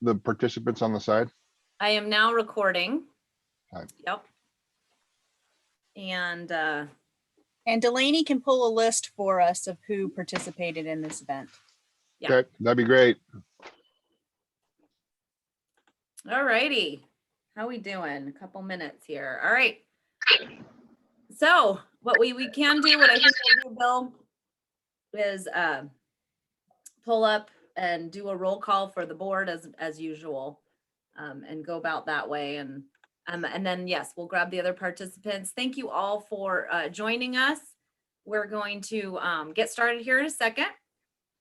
the participants on the side? I am now recording. Hi. Yep. And Delaney can pull a list for us of who participated in this event. Yeah. Okay, that'd be great. all righty. How we doing? A couple minutes here. All right. So what we can do, what I think we'll do, Bill, is pull up and do a roll call for the board as usual, and go about that way. And then, yes, we'll grab the other participants. Thank you all for joining us. We're going to get started here in a second.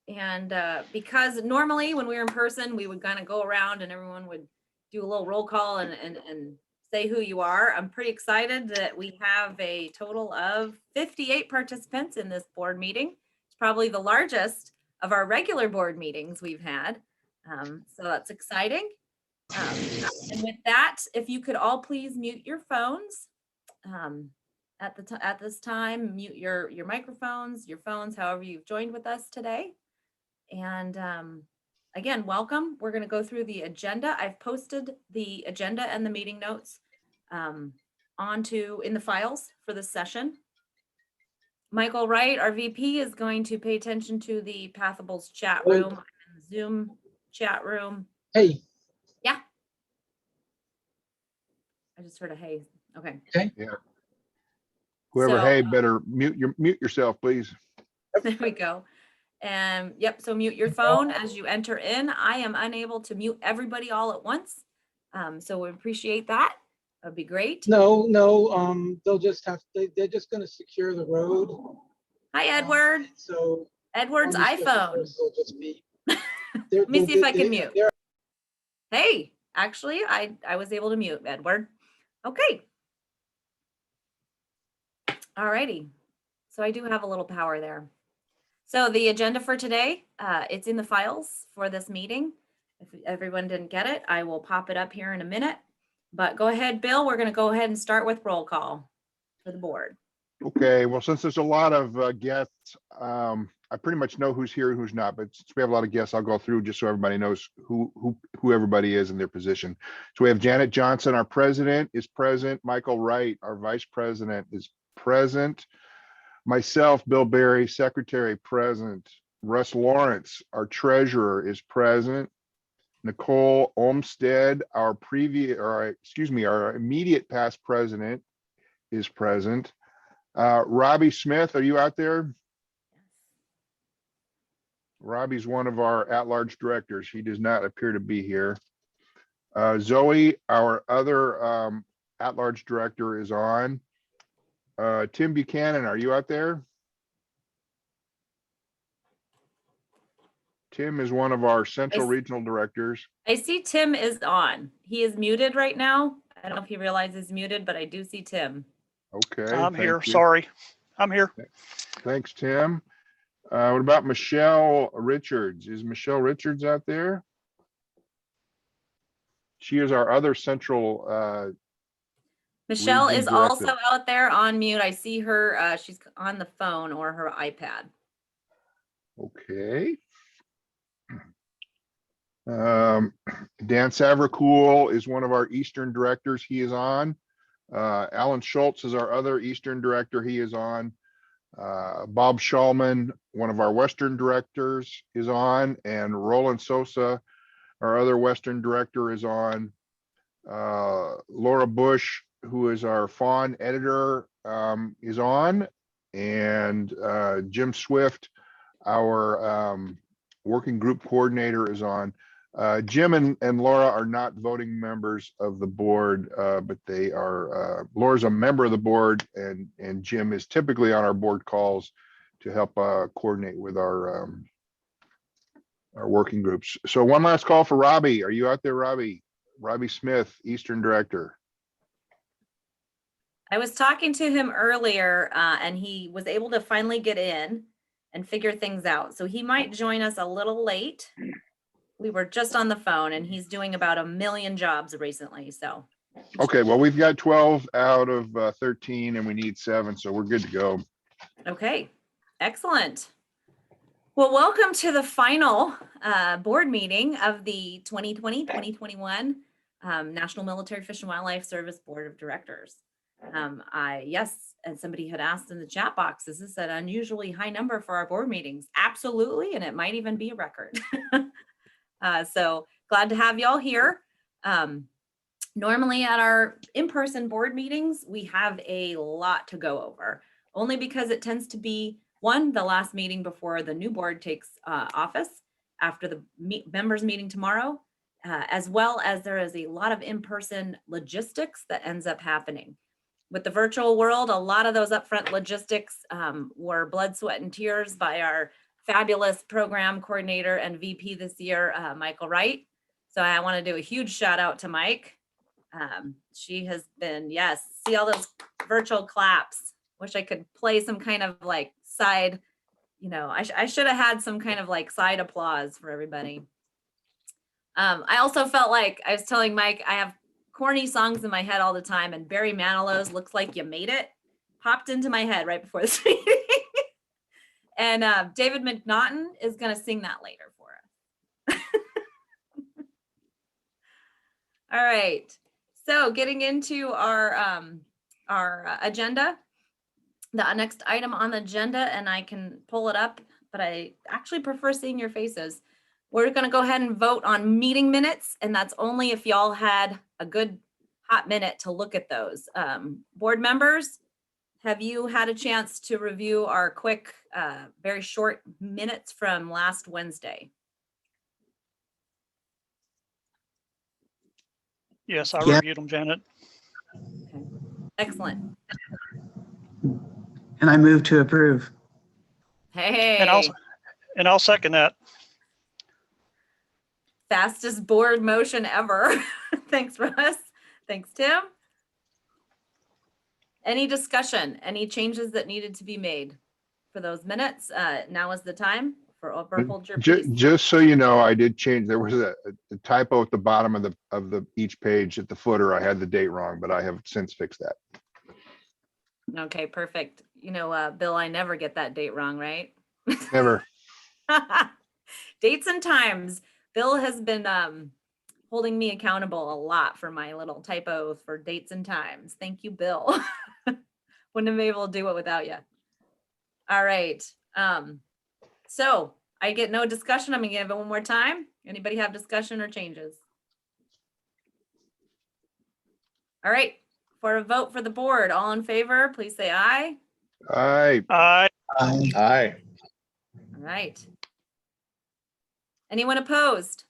And because normally when we were in person, we would kind of go around and everyone would do a little roll call and say who you are. I'm pretty excited that we have a total of 58 participants in this board meeting. It's probably the largest of our regular board meetings we've had. So that's exciting. And with that, if you could all please mute your phones at this time, mute your microphones, your phones, however you've joined with us today. And again, welcome. We're going to go through the agenda. I've posted the agenda and the meeting notes in the files for this session. Michael Wright, our VP, is going to pay attention to the Pathables chat room, and the Zoom chat room. Hey. Yeah. I just heard a hey. Okay. Okay. Yeah. Whoever, So, hey, better mute yourself, please. There we go. And yep, so mute your phone as you enter in. I am unable to mute everybody all at once. So we appreciate that. That'd be great. No, they'll just they're just going to secure the road. Hi, Edward. So Edward's iPhone. Will just be, Let me see if I can mute. Hey, actually, I was able to mute Edward. Okay. All righty. So I do have a little power there. So the agenda for today, it's in the files for this meeting. If everyone didn't get it, I will pop it up here in a minute. But go ahead, Bill. We're going to go ahead and start with roll call for the board. Okay, well, since there's a lot of guests, I pretty much know who's here and who's not, but since we have a lot of guests, I'll go through just so everybody knows who everybody is in their position. So we have Janet Johnson, our president, is present. Michael Wright, our vice president, is present. Myself, Bill Berry, secretary, present. Russ Lawrence, our treasurer, is present. Nicole Olmstead, our immediate past president, is present. Robbie Smith, are you out there? Robbie's one of our at-large directors. He does not appear to be here. Zoe, our other at-large director, is on. Tim Buchanan, are you out there? Tim is one of our central regional directors. I see Tim is on. He is muted right now. I don't know if he realizes he's muted, but I do see Tim. Okay. I'm here. Sorry. I'm here. Thanks, Tim. What about Michelle Richards? Is Michelle Richards out there? She is our other central Michelle region is director. also out there on mute. I see her. She's on the phone or her iPad. Okay. Dan Savracool is one of our Eastern directors. He is on. Alan Schultz is our other Eastern director. He is on. Bob Schallman, one of our Western directors, is on. And Roland Sosa, our other Western director, is on. Laura Bush, who is our fawn editor, is on. And Jim Swift, our working group coordinator, is on. Jim and Laura are not voting members of the board, but they are, Laura's a member of the board, and Jim is typically on our board calls to help coordinate with our working groups. So one last call for Robbie. Are you out there, Robbie? Robbie Smith, Eastern Director. I was talking to him earlier and he was able to finally get in and figure things out. So he might join us a little late. We were just on the phone and he's doing about 1 million jobs recently. So. Okay, well, we've got 12 out of 13 and we need 7. So we're good to go. Okay, excellent. Well, welcome to the final board meeting of the 2020-2021 National Military Fish and Wildlife Service Board of Directors. Yes, and somebody had asked in the chat box, is this an unusually high number for our board meetings? Absolutely, and it might even be a record. So glad to have y'all here. Normally at our in-person board meetings, we have a lot to go over, only because it tends to be the last meeting before the new board takes office after the members meeting tomorrow, as well as there is a lot of in-person logistics that ends up happening. With the virtual world, a lot of those upfront logistics were blood, sweat, and tears by our fabulous program coordinator and VP this year, Michael Wright. So I want to do a huge shout out to Mike. She has been, yes, see all those virtual claps. Wish I could play some kind of like side, I should have had some kind of like side applause for everybody. I also felt like I was telling Mike, I have corny songs in my head all the time, and Barry Manilow's "Looks Like You Made It" popped into my head right before this meeting. And David McNaughton is going to sing that later for us. All right. So getting into our agenda, the next item on the agenda, and I can pull it up, but I actually prefer seeing your faces. We're going to go ahead and vote on meeting minutes, and that's only if y'all had a good hot minute to look at those. Board members, have you had a chance to review our quick, very short minutes from last Wednesday? Yes, I Yeah. reviewed them, Janet. Okay. Excellent. And I move to approve. Hey, And I'll second that. fastest board motion ever. Thanks, Russ. Thanks, Tim. Any discussion, any changes that needed to be made for those minutes? Now is the time for hold your peace. Just so you know, I did change. There was a typo at the bottom of the each page at the footer. I had the date wrong, but I have since fixed that. Okay, perfect. Bill, I never get that date wrong, right? Never. Dates and times. Bill has been holding me accountable a lot for my little typos for dates and times. Thank you, Bill. Wouldn't have been able to do it without you. All right. So I get no discussion. I'm gonna give it one more time. Anybody have discussion or changes? All right. For a vote for the board, all in favor, please say aye. Aye. Aye. Aye. All right. Anyone opposed?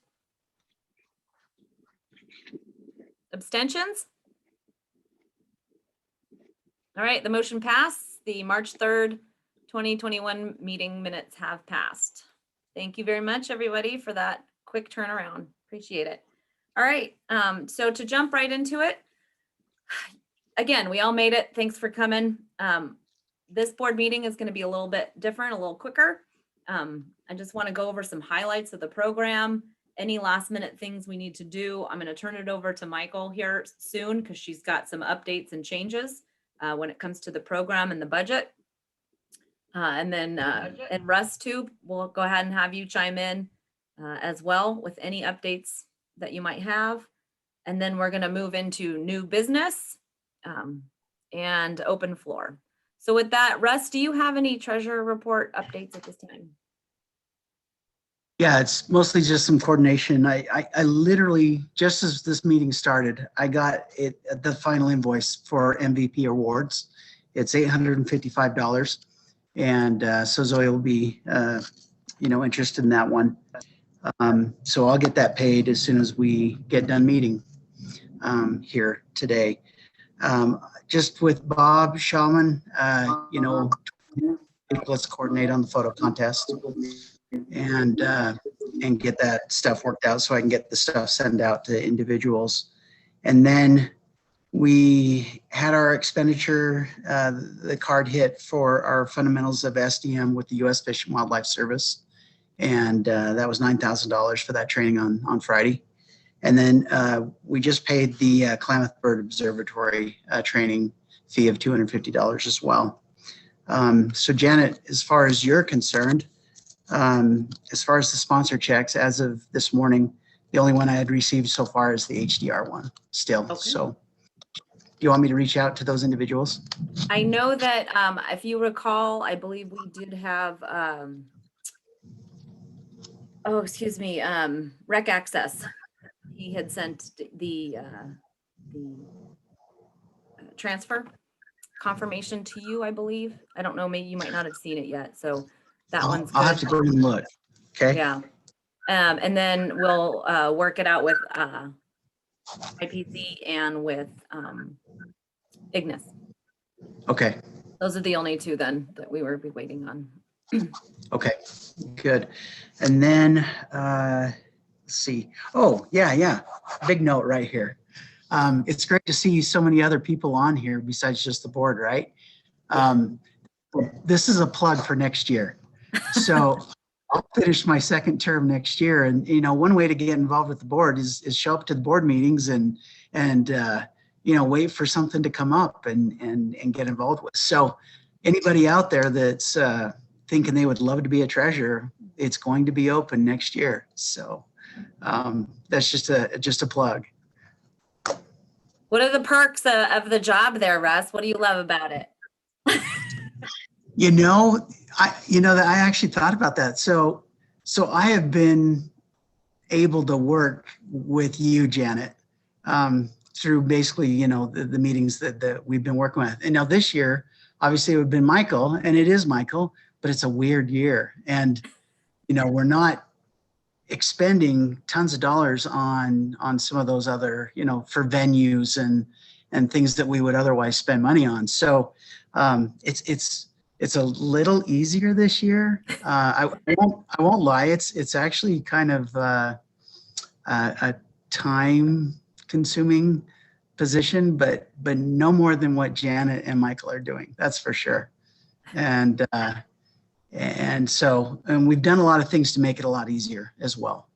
Abstentions? All right, the motion passed. The March 3rd, 2021 meeting minutes have passed. Thank you very much, everybody, for that quick turnaround. Appreciate it. All right, so to jump right into it, again, we all made it. Thanks for coming. This board meeting is going to be a little bit different, a little quicker. I just want to go over some highlights of the program, any last minute things we need to do. I'm going to turn it over to Michael here soon because she's got some updates and changes when it comes to the program and the budget. And then and Russ too, we'll go ahead and have you chime in as well with any updates that you might have. And then we're going to move into new business and open floor. So with that, Russ, do you have any treasurer report updates at this time? Yeah, it's mostly just some coordination. I literally, just as this meeting started, I got the final invoice for MVP awards. It's $855. And so Zoe will be, interested in that one. So I'll get that paid as soon as we get done meeting here today. Just with Bob Shallman, let's coordinate on the photo contest and get that stuff worked out so I can get the stuff sent out to individuals. And then we had our expenditure, the card hit for our fundamentals of SDM with the U.S. Fish and Wildlife Service. And that was $9,000 for that training on Friday. And then we just paid the Klamath Bird Observatory training fee of $250 as well. So Janet, as far as you're concerned, As far as the sponsor checks, as of this morning, the only one I had received so far is the HDR one still. Okay. So do you want me to reach out to those individuals? I know that, if you recall, I believe we did have, oh, excuse me, Rec Access. He had sent the transfer confirmation to you, I believe. I don't know, maybe you might not have seen it yet, so that one's I'll have good. to go and look. Okay. Yeah. And then we'll work it out with IPC and with Ignis. Okay. Those are the only two then that we were waiting on. Okay, good. And then, let's see. Oh, yeah. Big note right here. It's great to see so many other people on here besides just the board, right? This is a plug for next year. So I'll finish my second term next year. And, you know, one way to get involved with the board is show up to the board meetings and you know, wait for something to come up and get involved with. So anybody out there that's thinking they would love to be a treasurer, it's going to be open next year. So that's just a plug. What are the perks of the job there, Russ? What do you love about it? You know, I actually thought about that. So I have been able to work with you, Janet, through basically, you know, the meetings that we've been working with. And now this year, obviously it would have been Michael, and it is Michael, but it's a weird year. And, you know, we're not expending tons of dollars on some of those other, you know, for venues and things that we would otherwise spend money on. So it's a little easier this year. I won't lie. It's actually kind of a time consuming position, but no more than what Janet and Michael are doing. That's for sure. And we've done a lot of things to make it a lot easier as well,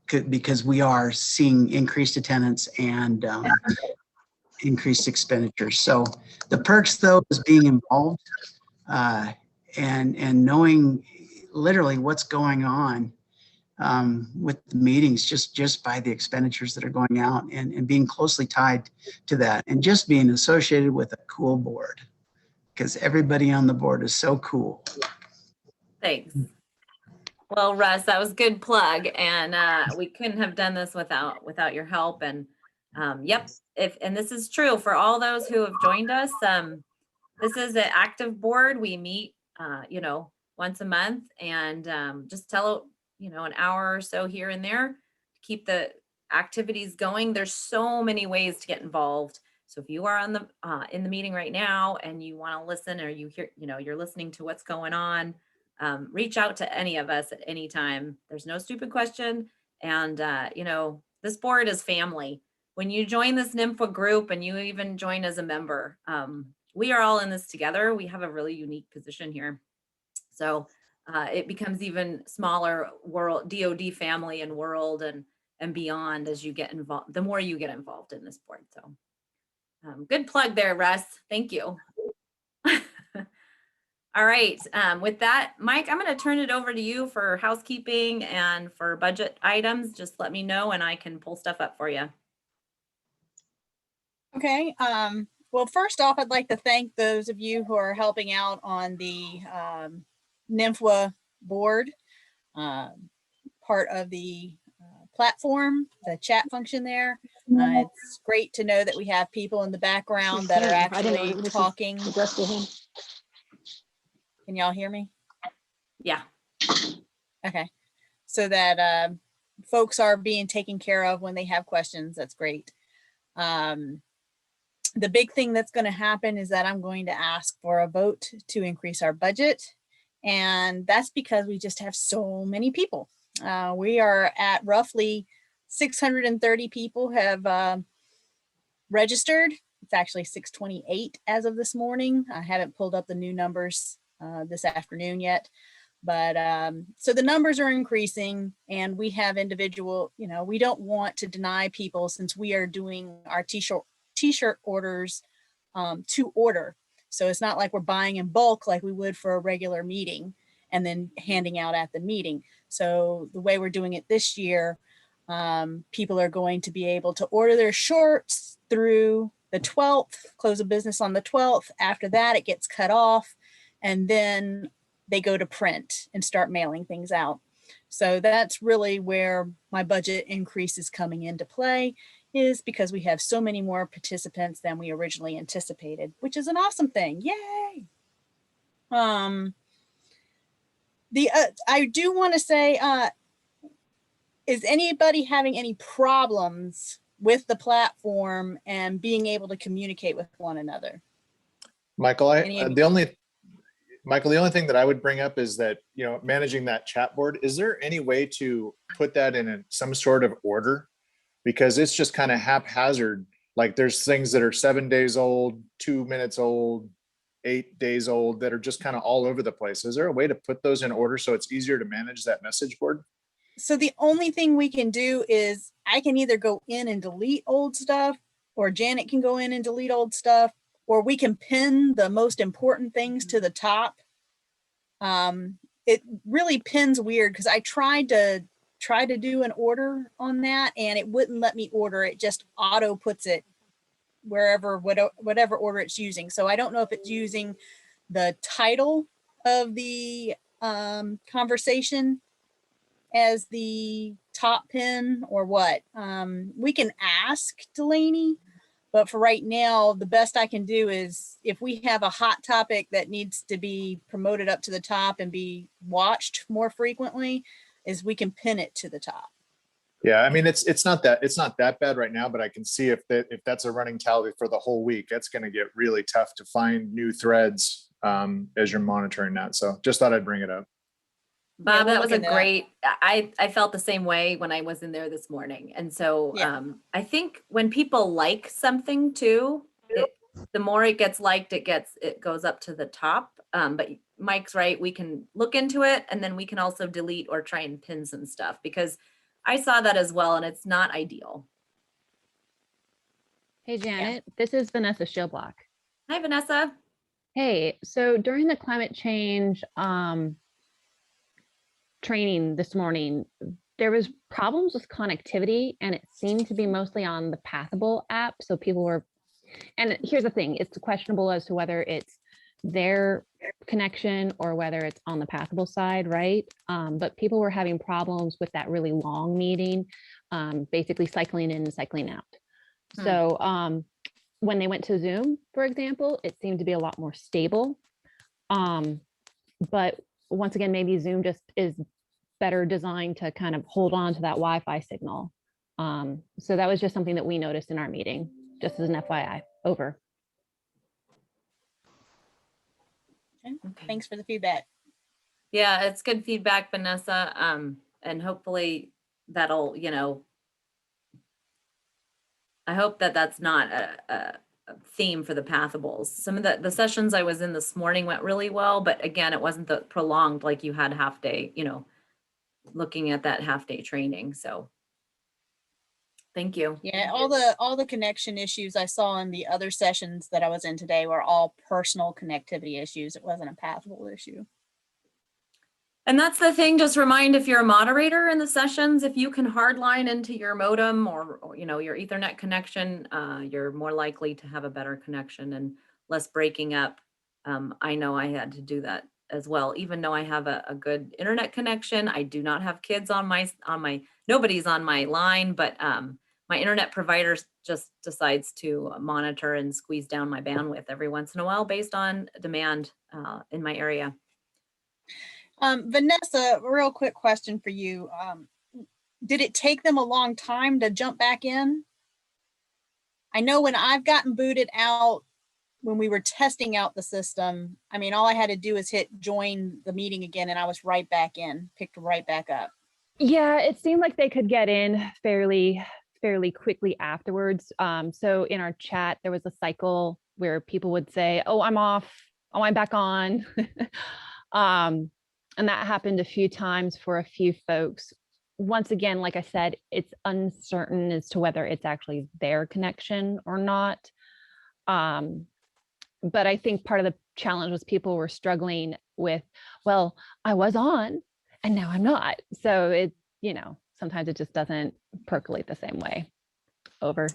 because we are seeing increased attendance and increased expenditures. So the perks, though, is being involved and knowing literally what's going on with the meetings, just by the expenditures that are going out and being closely tied to that, and just being associated with a cool board, because everybody on the board is so cool. Thanks. Well, Russ, that was a good plug, and we couldn't have done this without your help. And yep, and this is true for all those who have joined us. This is an active board. We meet, you know, once a month, and just tell, you know, an hour or so here and there to keep the activities going. There's so many ways to get involved. So if you are on the in the meeting right now and you want to listen, or you hear, you know, you're listening to what's going on, reach out to any of us at any time. There's no stupid question. And, you know, this board is family. When you join this NMFWA group and you even join as a member, we are all in this together. We have a really unique position here. So it becomes even smaller world, DOD family and world and beyond as you get involved, the more you get involved in this board. So good plug there, Russ. Thank you. All right. With that, Mike, I'm going to turn it over to you for housekeeping and for budget items. Just let me know and I can pull stuff up for you. Okay. Well, first off, I'd like to thank those of you who are helping out on the NMFWA board, part of the platform, the chat function there. It's great to know that we have people in the background that are actually talking. Can y'all hear me? Yeah. Okay. So that folks are being taken care of when they have questions. That's great. The big thing that's going to happen is that I'm going to ask for a vote to increase our budget. And that's because we just have so many people. We are at roughly 630 people have registered. It's actually 628 as of this morning. I haven't pulled up the new numbers this afternoon yet. But so the numbers are increasing, and we have individual, you know, we don't want to deny people since we are doing our t-shirt orders to order. So it's not like we're buying in bulk like we would for a regular meeting. and then handing out at the meeting. So the way we're doing it this year, people are going to be able to order their shorts through the 12th, close of business on the 12th. After that, it gets cut off, and then they go to print and start mailing things out. So that's really where my budget increase is coming into play, is because we have so many more participants than we originally anticipated, which is an awesome thing. Yay! I do want to say, is anybody having any problems with the platform and being able to communicate with one another? Michael, Any of you? the only thing that I would bring up is that, managing that chat board, is there any way to put that in some sort of order? Because it's just kind of haphazard. Like there's things that are 7 days old, 2 minutes old, 8 days old that are just kind of all over the place. Is there a way to put those in order so it's easier to manage that message board? So the only thing we can do is I can either go in and delete old stuff, or Janet can go in and delete old stuff, or we can pin the most important things to the top. It really pins weird because I tried to do an order on that and it wouldn't let me order. It just auto puts it wherever, whatever order it's using. So I don't know if it's using the title of the conversation as the top pin or what. We can ask Delaney, but for right now, the best I can do is if we have a hot topic that needs to be promoted up to the top and be watched more frequently, is we can pin it to the top. Yeah, I mean, it's not that bad right now, but I can see if that's a running tally for the whole week, it's going to get really tough to find new threads as you're monitoring that. So just thought I'd bring it up. Bob, we'll that was look a into that. great, I felt the same way when I was in there this morning. And so Yeah. I think when people like something too, the more it gets liked, it goes up to the top. But Mike's right, we can look into it and then we can also delete or try and pin some stuff, because I saw that as well and it's not ideal. Hey, Janet, this is Vanessa Shieldblock. Hi, Vanessa. Hey, so during the climate change training this morning, there was problems with connectivity and it seemed to be mostly on the Pathable app. So people were, and here's the thing, it's questionable as to whether it's their connection or whether it's on the Pathable side, right? But people were having problems with that really long meeting, basically cycling in and cycling out. So when they went to Zoom, for example, it seemed to be a lot more stable. But once again, maybe Zoom just is better designed to kind of hold on to that Wi-Fi signal. So that was just something that we noticed in our meeting, just as an FYI. Over. Okay. Thanks for the feedback. Yeah, it's good feedback, Vanessa. And hopefully that'll, I hope that that's not a theme for the Pathables. Some of the sessions I was in this morning went really well, but again, it wasn't the prolonged, like you had half day, looking at that half day training. So thank you. Yeah, all the connection issues I saw in the other sessions that I was in today were all personal connectivity issues. It wasn't a Pathable issue. And that's the thing, just remind if you're a moderator in the sessions, if you can hardline into your modem or your Ethernet connection, you're more likely to have a better connection and less breaking up. I know I had to do that as well. Even though I have a good internet connection, I do not have kids on my, nobody's on my line, but my internet provider just decides to monitor and squeeze down my bandwidth every once in a while based on demand in my area. Vanessa, real quick question for you. Did it take them a long time to jump back in? I know when I've gotten booted out, when we were testing out the system, I mean, all I had to do is hit join the meeting again and I was right back in, picked right back up. Yeah, it seemed like they could get in fairly quickly afterwards. So in our chat, there was a cycle where people would say, oh, I'm off. Oh, I'm back on. And that happened a few times for a few folks. Once again, like I said, it's uncertain as to whether it's actually their connection or not. But I think part of the challenge was people were struggling with, well, I was on and now I'm not. So it, sometimes it just doesn't percolate the same way over.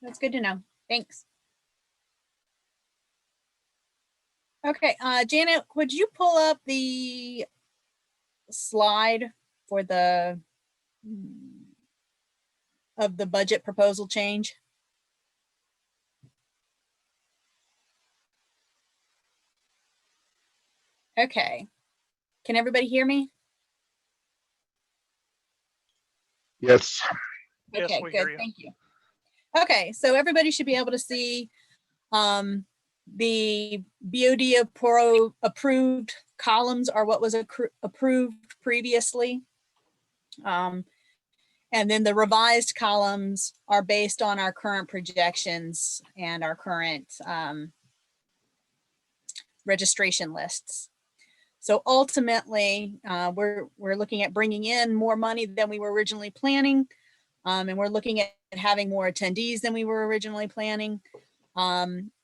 That's good to know. Thanks. Okay, Janet, would you pull up the slide for the of the budget proposal change? Okay. Can everybody hear me? Yes. Yes, Okay, we hear good. you. Thank you. Okay, so everybody should be able to see the BOD approved columns are what was approved previously. And then the revised columns are based on our current projections and our current registration lists. So ultimately, we're looking at bringing in more money than we were originally planning. And we're looking at having more attendees than we were originally planning.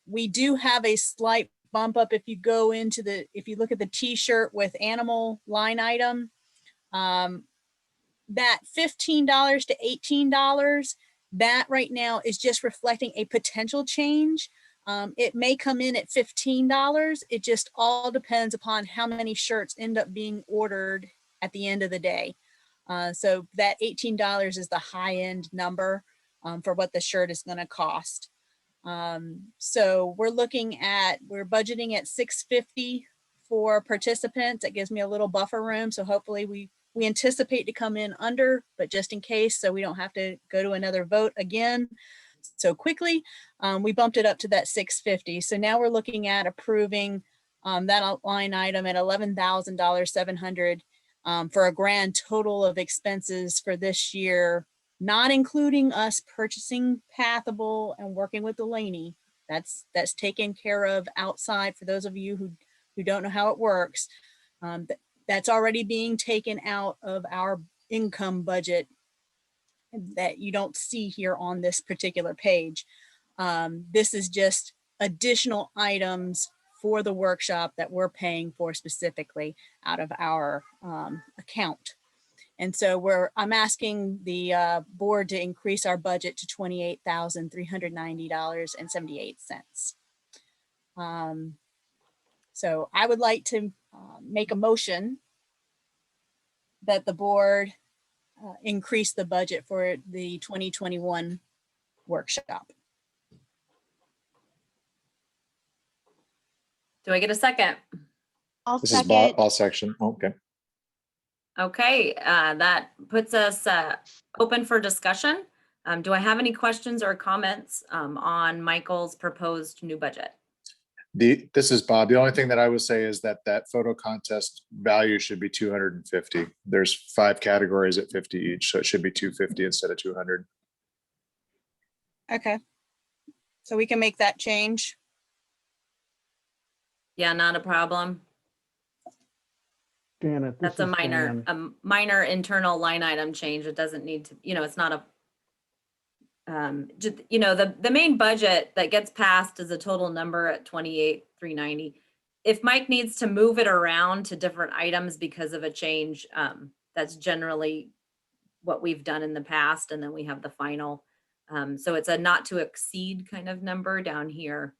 We do have a slight bump up if you look at the t-shirt with animal line item, that $15 to $18, that right now is just reflecting a potential change. It may come in at $15. It just all depends upon how many shirts end up being ordered at the end of the day. So that $18 is the high end number for what the shirt is going to cost. So we're budgeting at $650 for participants. That gives me a little buffer room. So hopefully we anticipate to come in under, but just in case, so we don't have to go to another vote again so quickly, we bumped it up to that $650. So now we're looking at approving that line item at $11,700 for a grand total of expenses for this year, not including us purchasing Pathable and working with Delaney. That's taken care of outside for those of you who don't know how it works. That's already being taken out of our income budget that you don't see here on this particular page. This is just additional items for the workshop that we're paying for specifically out of our account. And so I'm asking the board to increase our budget to $28,390.78. So I would like to make a motion that the board increase the budget for the 2021 workshop. Do I get a second? I'll This is second. Bob section. Okay. Okay, that puts us open for discussion. Do I have any questions or comments on Michael's proposed new budget? This is Bob. The only thing that I would say is that photo contest value should be 250. There's 5 categories at 50 each, so it should be 250 instead of 200. Okay. So we can make that change. Yeah, not a problem. Janet, this That's a is minor, Dan. minor internal line item change. It doesn't need to, it's not a, the main budget that gets passed is a total number at 28,390. If Mike needs to move it around to different items because of a change, that's generally what we've done in the past. And then we have the final. So it's a not to exceed kind of number down here.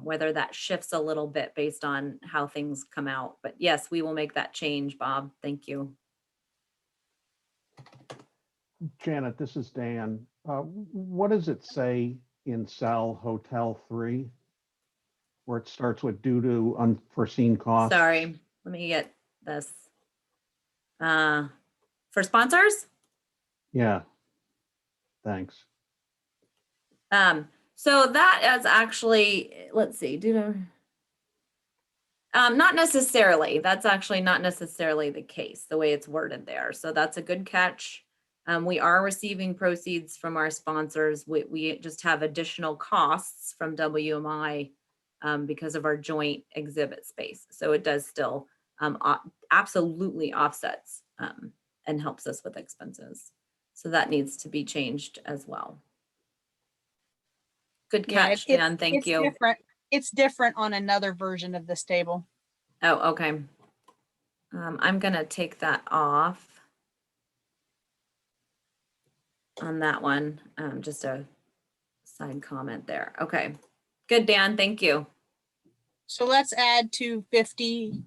Whether that shifts a little bit based on how things come out. But yes, we will make that change, Bob. Thank you. Janet, this is Dan. What does it say in cell Hotel 3? Where it starts with due to unforeseen costs? Sorry, let me get this. For sponsors? Yeah. Thanks. So that is actually, let's see, not necessarily. That's actually not necessarily the case, the way it's worded there. So that's a good catch. We are receiving proceeds from our sponsors. We just have additional costs from WMI because of our joint exhibit space. So it does still absolutely offsets and helps us with expenses. So that needs to be changed as well. Good catch, Dan. Thank you. Different. It's different on another version of this table. Oh, okay. I'm gonna take that off on that one. Just a side comment there. Okay, good, Dan, thank you. So let's add 250,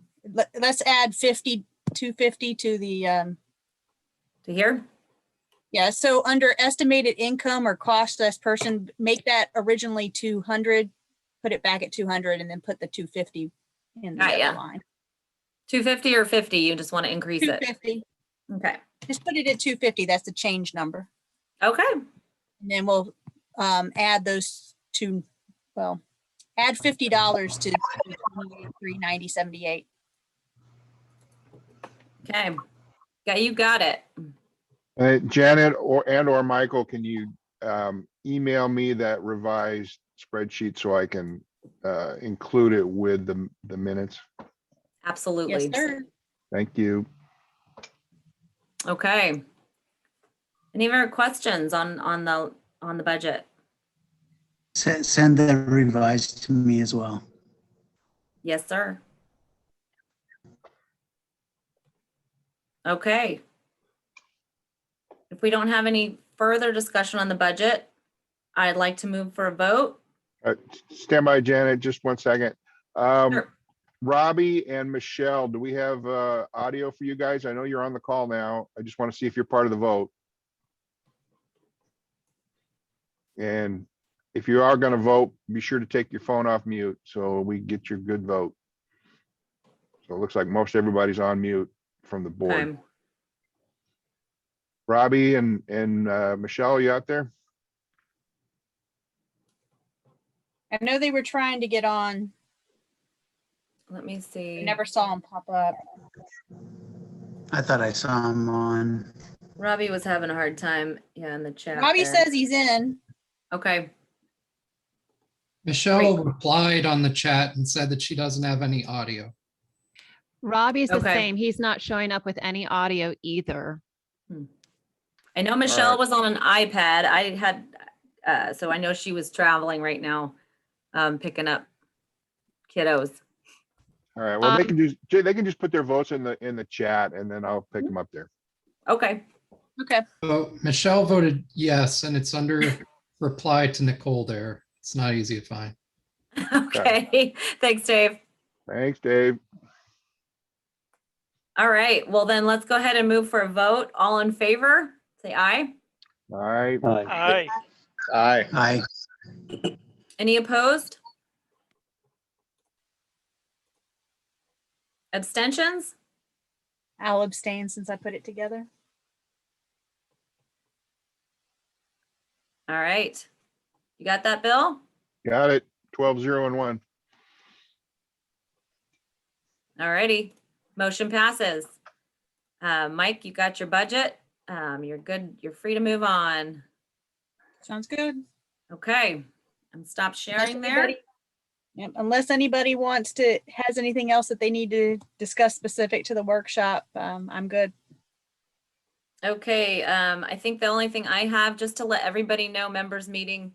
let's add 250 to the, To hear? yeah, so under estimated income or cost less person, make that originally 200, put it back at 200 and then put the 250 in the Got other ya. line. 250 or 50, you just want to increase it? 250, Okay, just put it at 250, that's the change number. okay, And then we'll add those two, well, add $50 to 390.78. okay. Yeah, you got it. Janet or Michael, can you email me that revised spreadsheet so I can include it with the minutes? Absolutely. Yes, sir. Thank you. Okay. Any other questions on the budget? Send the revised to me as well. Yes, sir. Okay. If we don't have any further discussion on the budget, I'd like to move for a vote. Stand by, Janet, just 1 second. Sure. Robbie and Michelle, do we have audio for you guys? I know you're on the call now. I just want to see if you're part of the vote. And if you are going to vote, be sure to take your phone off mute so we get your good vote. So it looks like most everybody's on mute from the board. Okay. Robbie and Michelle, you out there? I know they were trying to get on. Let me I see. never saw them pop up. I thought I saw him on. Robbie was having a hard time. Yeah, in the chat. Robbie there. says he's in. Okay. Michelle Great. replied on the chat and said that she doesn't have any audio. Robbie's the Okay. same. He's not showing up with any audio either. I know Michelle right. was on an iPad. I had, so I know she was traveling right now, picking up kiddos. All right, well, they Um, can just put their votes in the chat and then I'll pick them up there. Okay. Okay. So Michelle voted yes, and it's under reply to Nicole there. It's not easy to find. Okay. Thanks, Dave. Thanks, Dave. All right. Well, then let's go ahead and move for a vote. All in favor, say aye. All right, Aye. Aye. Aye. Any opposed? Abstentions? I'll abstain since I put it together. All right. You got that, Bill? got it. 12-0-1. All righty. Motion passes. Mike, you got your budget. You're good. You're free to move on. Sounds good. Okay. And stop sharing there. anybody- Yep, unless anybody has anything else that they need to discuss specific to the workshop, I'm good. Okay, I think the only thing I have, just to let everybody know, members meeting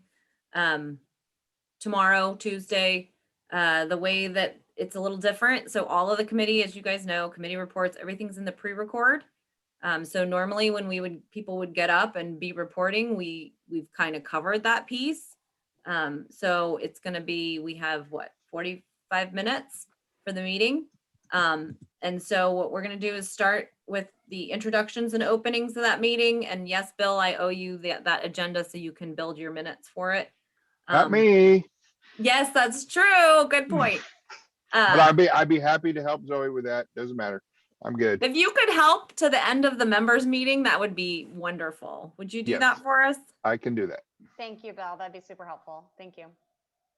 tomorrow, Tuesday, the way that it's a little different. So all of the committee, as you guys know, committee reports, everything's in the pre-record. So normally when people would get up and be reporting, we've kind of covered that piece. So it's going to be, we have what, 45 minutes for the meeting. And so what we're going to do is start with the introductions and openings of that meeting. And yes, Bill, I owe you that agenda so you can build your minutes for it. Not me, Yes, that's true. Good point. but I'd be happy to help Zoe with that. Doesn't matter. I'm good. If you could help to the end of the members meeting, that would be wonderful. Would you do Yes. that for us? I can do that. Thank you, Bill. That'd be super helpful. Thank you.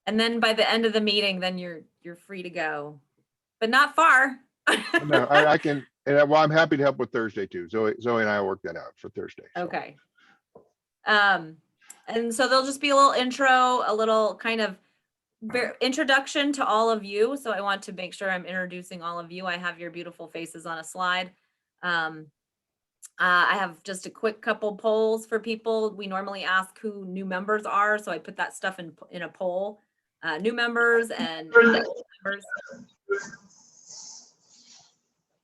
And then by the end of the meeting, then you're free to go, but not far. No, I can, and well, I'm happy to help with Thursday too. Zoe and I will work that out for Thursday. so. Okay. And so there'll just be a little intro, a little kind of introduction to all of you. So I want to make sure I'm introducing all of you. I have your beautiful faces on a slide. I have just a quick couple polls for people. We normally ask who new members are, so I put that stuff in a poll. new members and old members.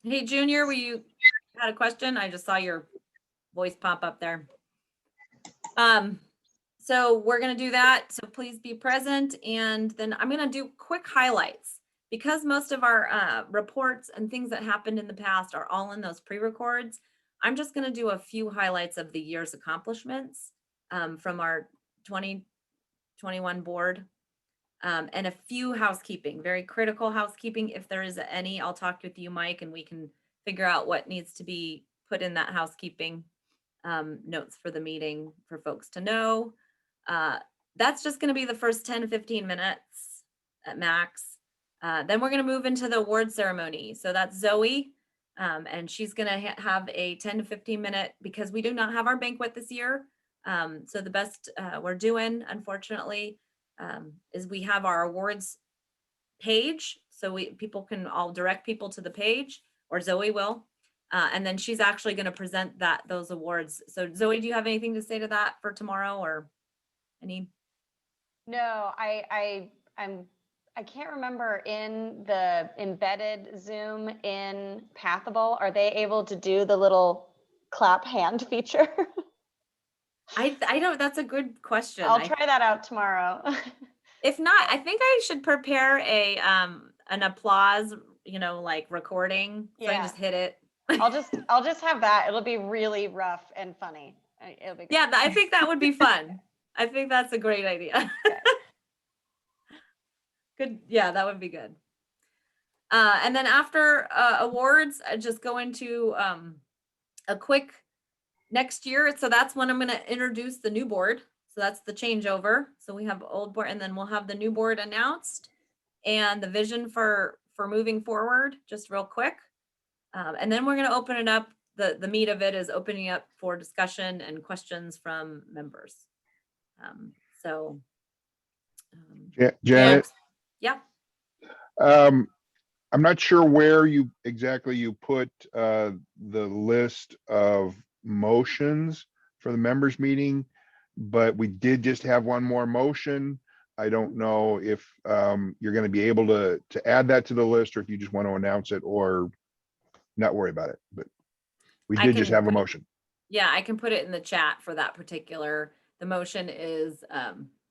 Hey, Junior, you had a question? I just saw your voice pop up there. So we're going to do that. So please be present. And then I'm going to do quick highlights because most of our reports and things that happened in the past are all in those pre-records. I'm just going to do a few highlights of the year's accomplishments from our 2021 board and a few housekeeping, very critical housekeeping. If there is any, I'll talk with you, Mike, and we can figure out what needs to be put in that housekeeping notes for the meeting for folks to know. That's just going to be the first 10 to 15 minutes at max. Then we're going to move into the award ceremony. So that's Zoe. And she's going to have a 10 to 15 minute, because we do not have our banquet this year. So the best we're doing, unfortunately, is we have our awards page. So people can all direct people to the page, or Zoe will. And then she's actually going to present those awards. So Zoe, do you have anything to say to that for tomorrow, or any? No, I can't remember in the embedded Zoom in Pathable, are they able to do the little clap hand feature? I don't, that's a good question. I'll try that out tomorrow. If not, I think I should prepare an applause, like recording. So I Yeah. just hit it. I'll just have that. It'll be really rough and funny. It'll be great. Yeah, I think that would be fun. I think that's a great idea. Okay. Good. Yeah, that would be good. And then after awards, I just go into a quick next year. So that's when I'm going to introduce the new board. So that's the changeover. So we have old board, and then we'll have the new board announced and the vision for moving forward, just real quick. And then we're going to open it up. The meat of it is opening up for discussion and questions from members. Janet, Yeah. I'm not sure where you put the list of motions for the members meeting, but we did just have one more motion. I don't know if you're going to be able to add that to the list, or if you just want to announce it or not worry about it. But we did just have a motion. Yeah, I can put it in the chat for that particular. The motion is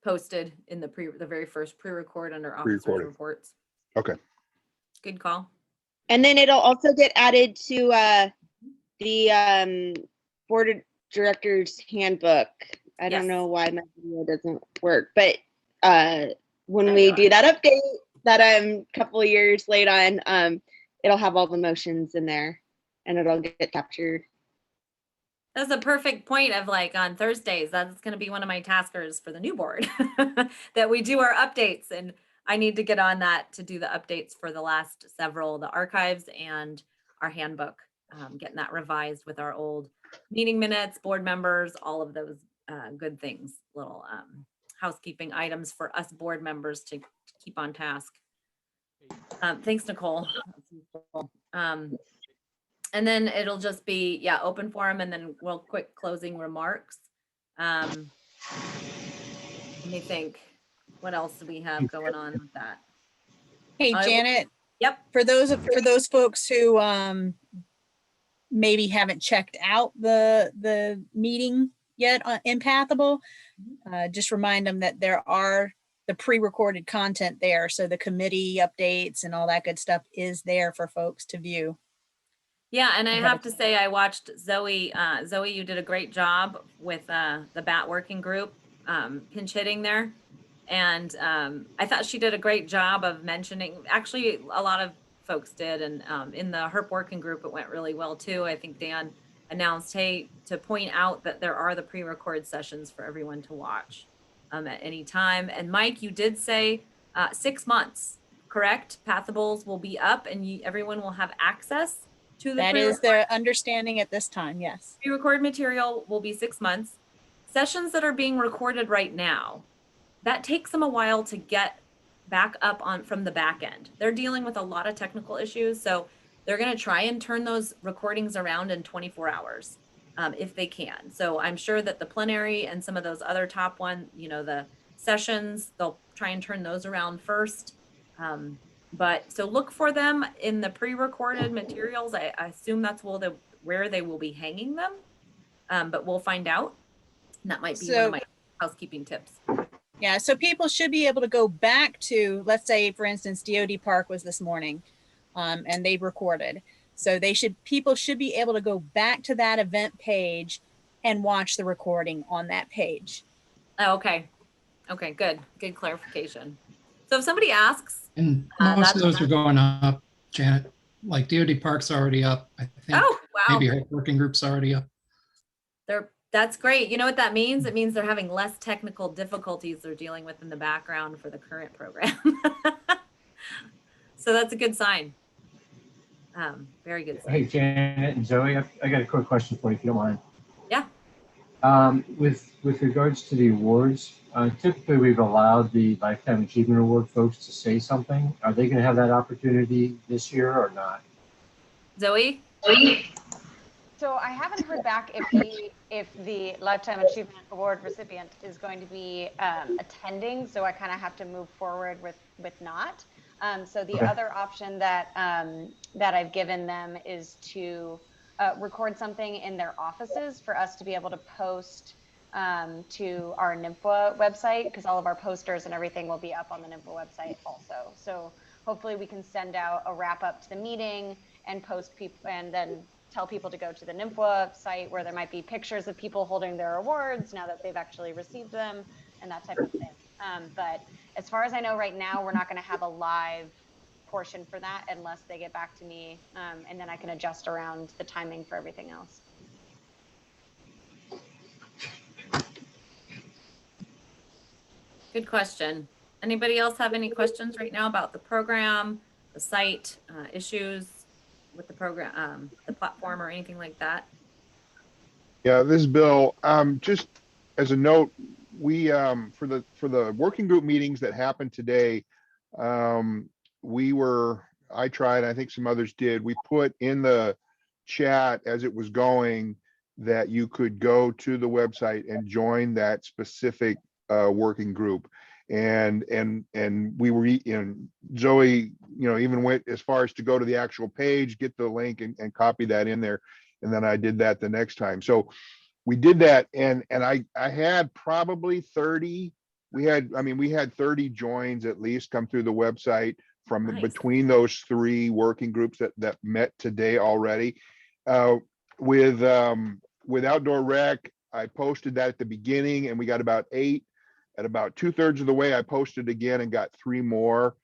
posted in the very first pre-record under officers reports. Okay. Good call. And then it'll also get added to the board of directors handbook. I don't know why my video doesn't work, but when we do that update that I'm a couple of years late on, it'll have all the motions in there and it'll get captured. That's a perfect point of, like, on Thursdays, that's going to be one of my taskers for the new board that we do our updates, and I need to get on that to do the updates for the last several, the archives and our handbook, getting that revised with our old meeting minutes, board members, all of those good things, little housekeeping items for us board members to keep on task. Thanks, Nicole. And then it'll just be, open forum, and then real quick closing remarks. Let me think. What else do we have going on with that? Hey, Janet. Yep. For those folks who maybe haven't checked out the meeting yet on Empathable, just remind them that there are the pre-recorded content there. So the committee updates and all that good stuff is there for folks to view. Yeah, and I have to say, I watched Zoe. Zoe, you did a great job with the BAT working group, pinch hitting there. And I thought she did a great job of mentioning, actually a lot of folks did. And in the HERP working group, it went really well too. I think Dan announced, hey, to point out that there are the pre-record sessions for everyone to watch at any time. And Mike, you did say 6 months, correct? Pathables will be up and everyone will have access to the That is the understanding at this time, yes. Pre-record material will be 6 months. Sessions that are being recorded right now, that takes them a while to get back up on from the back end. They're dealing with a lot of technical issues, so they're going to try and turn those recordings around in 24 hours if they can. So I'm sure that the plenary and some of those other top one, the sessions. They'll try and turn those around first. But so look for them in the pre-recorded materials. I assume that's where they will be hanging them, but we'll find out. And that might be one of my housekeeping tips. Yeah, so people should be able to go back to, let's say, for instance, DOD Park was this morning, and they recorded. So people should be able to go back to that event page and watch the recording on that page. Oh, okay. Okay, good. Good clarification. So if somebody asks, And most of those are going up, Janet. Like DOD Park's already up. I think oh, wow. maybe Working Group's already up. That's great. You know what that means? It means they're having less technical difficulties they're dealing with in the background for the current program. So that's a good sign. Very good sign. Hey, Janet and Zoe, I got a quick question for you, if you don't mind. Yeah. With regards to the awards, typically we've allowed the Lifetime Achievement Award folks to say something. Are they going to have that opportunity this year or not? Zoe? So I haven't heard back if the Lifetime Achievement Award recipient is going to be attending. So I kind of have to move forward with not. So the other option that I've given them is to record something in their offices for us to be able to post to our NMFWA website, because all of our posters and everything will be up on the NMFWA website also. So hopefully we can send out a wrap up to the meeting and post people, and then tell people to go to the NMFWA site where there might be pictures of people holding their awards now that they've actually received them and that type of thing. But as far as I know right now, we're not going to have a live portion for that unless they get back to me, and then I can adjust around the timing for everything else. Good question. Anybody else have any questions right now about the program, the site, issues with the program, the platform, or anything like that? Yeah, this is Bill. Just as a note, we for the working group meetings that happened today, I tried, I think some others did, we put in the chat as it was going that you could go to the website and join that specific working group. And we were, Zoe, even went as far as to go to the actual page, get the link and copy that in there. And then I did that the next time. So we did that, and I had probably 30. We had 30 joins at least come through the website from between those three working groups that met today already. With Outdoor Rec, I posted that at the beginning, and we got about 8. At about 2/3 of the way, I posted again and got 3 more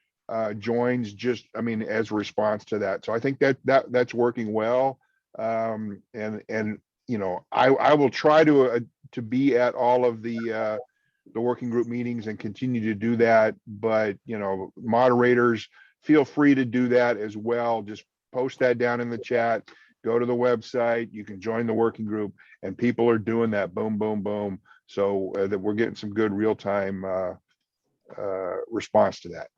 joins. Just, as a response to that. So I think that's working well. I will try to be at all of the working group meetings and continue to do that. But moderators, feel free to do that as well. Just post that down in the chat. Go to the website. You can join the working group, and people are doing that. Boom, boom, boom. So that we're getting some good real-time response to that.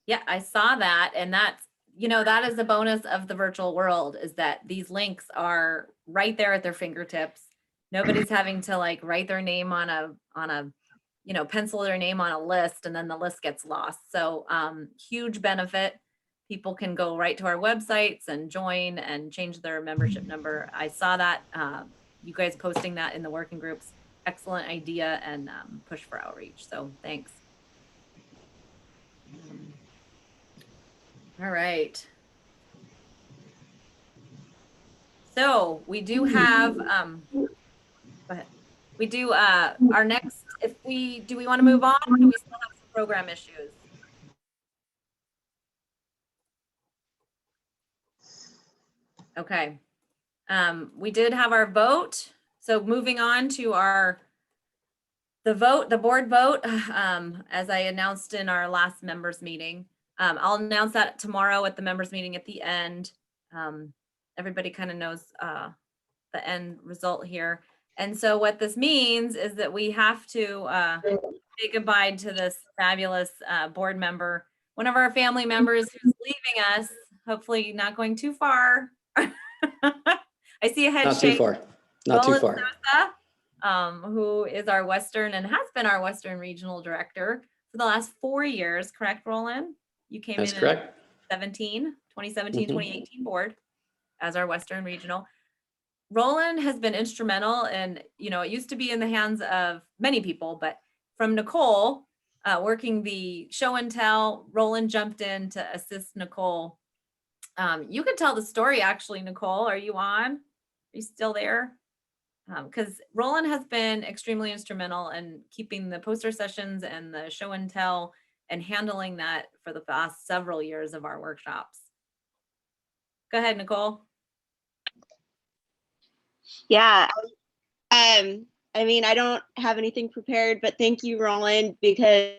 Yeah, I saw that, and that's, that is the bonus of the virtual world, is that these links are right there at their fingertips. Nobody's having to write their name on a pencil their name on a list, and then the list gets lost. So huge benefit. People can go right to our websites and join and change their membership number. I saw that, you guys posting that in the working groups. Excellent idea, and push for outreach. So thanks. All right. So we do have, go ahead. We do our next, do we want to move on, or do we still have some program issues? Okay. We did have our vote. So moving on to the board vote, as I announced in our last members meeting. I'll announce that tomorrow at the members meeting at the end. Everybody kind of knows the end result here. And so what this means is that we have to say goodbye to this fabulous board member, one of our family members who's leaving us, hopefully not going too far. I see a head Not shake. too far. Not too far. who is our Western and has been our Western Regional Director for the last 4 years, correct, Roland? You came That's in correct. 2017, Mhm. 2018 board as our Western Regional. Roland has been instrumental and, it used to be in the hands of many people, but from Nicole, working the show and tell, Roland jumped in to assist Nicole. You could tell the story actually, Nicole. Are you on? Are you still there? Because Roland has been extremely instrumental in keeping the poster sessions and the show and tell and handling that for the past several years of our workshops. Go ahead, Nicole. Yeah. I mean, I don't have anything prepared, but thank you, Roland, because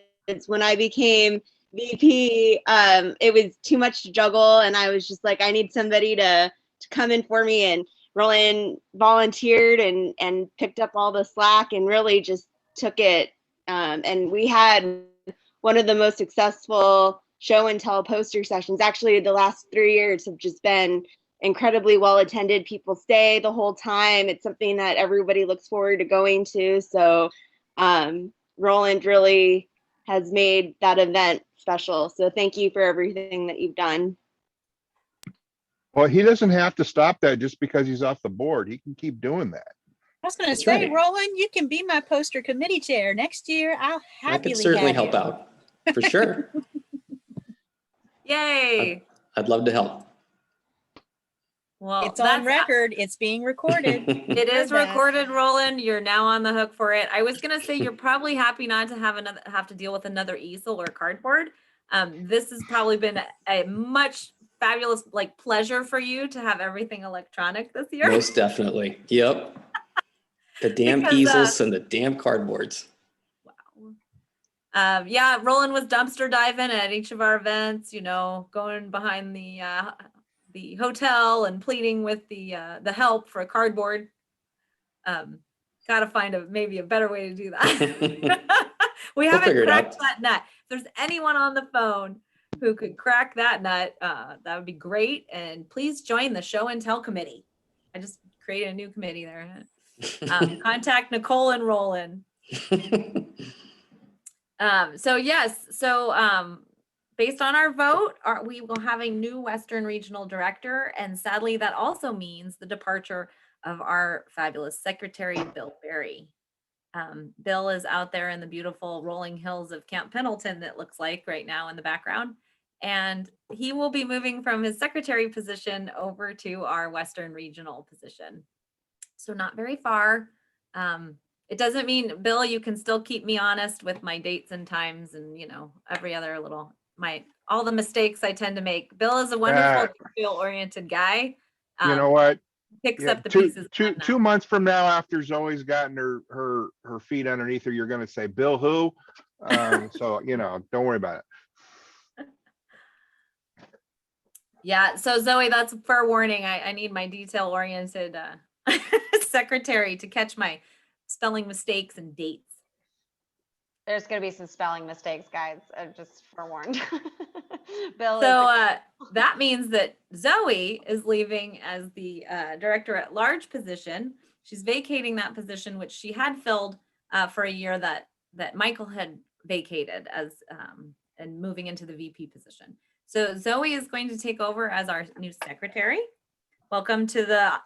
when I became VP, it was too much to juggle, and I was just like, I need somebody to come in for me, and Roland volunteered and picked up all the slack and really just took it. And we had one of the most successful show and tell poster sessions. Actually, the last 3 years have just been incredibly well attended. People stay the whole time. It's something that everybody looks forward to going to. So Roland really has made that event special. So thank you for everything that you've done. Well, he doesn't have to stop that just because he's off the board. He can keep doing that. I was going to That's say, right. Roland, you can be my poster committee chair next year. I'll I happily could certainly have help you. out for sure. Yay. I'd love to help. Well, It's on record. It's being recorded. It is Heard that. recorded, Roland. You're now on the hook for it. I was gonna say you're probably happy not to have to deal with another easel or cardboard. This has probably been a much fabulous pleasure for you to have everything electronic this year. Most definitely. Yep. The damn Because, easels and the damn cardboards. Yeah, Roland was dumpster diving at each of our events. Going behind the hotel and pleading with the help for a cardboard. Got to find maybe a better way to do that. We haven't figure it cracked out. that nut. If there's anyone on the phone who could crack that nut, that would be great. And please join the show and tell committee. I just created a new committee there. Contact Nicole and Roland. Based on our vote, we will have a new Western Regional Director, and sadly, that also means the departure of our fabulous secretary, Bill Berry. Bill is out there in the beautiful rolling hills of Camp Pendleton, that looks like right now in the background, and he will be moving from his secretary position over to our Western Regional position. So not very far. It doesn't mean, Bill, you can still keep me honest with my dates and times and, every other little, all the mistakes I tend to make. Bill is a wonderful, detail-oriented guy. You know what? Picks Yeah, up the pieces. 2 months from now, after Zoe's gotten her feet underneath her, you're going to say, Bill who? So, don't worry about it. Yeah. So Zoe, that's fair warning. I need my detail-oriented secretary to catch my spelling mistakes and dates. There's going to be some spelling mistakes, guys. I'm just forewarned. Bill. So that means that Zoe is leaving as the director at large position. She's vacating that position, which she had filled for a year that Michael had vacated and moving into the VP position. So Zoe is going to take over as our new secretary. Welcome to the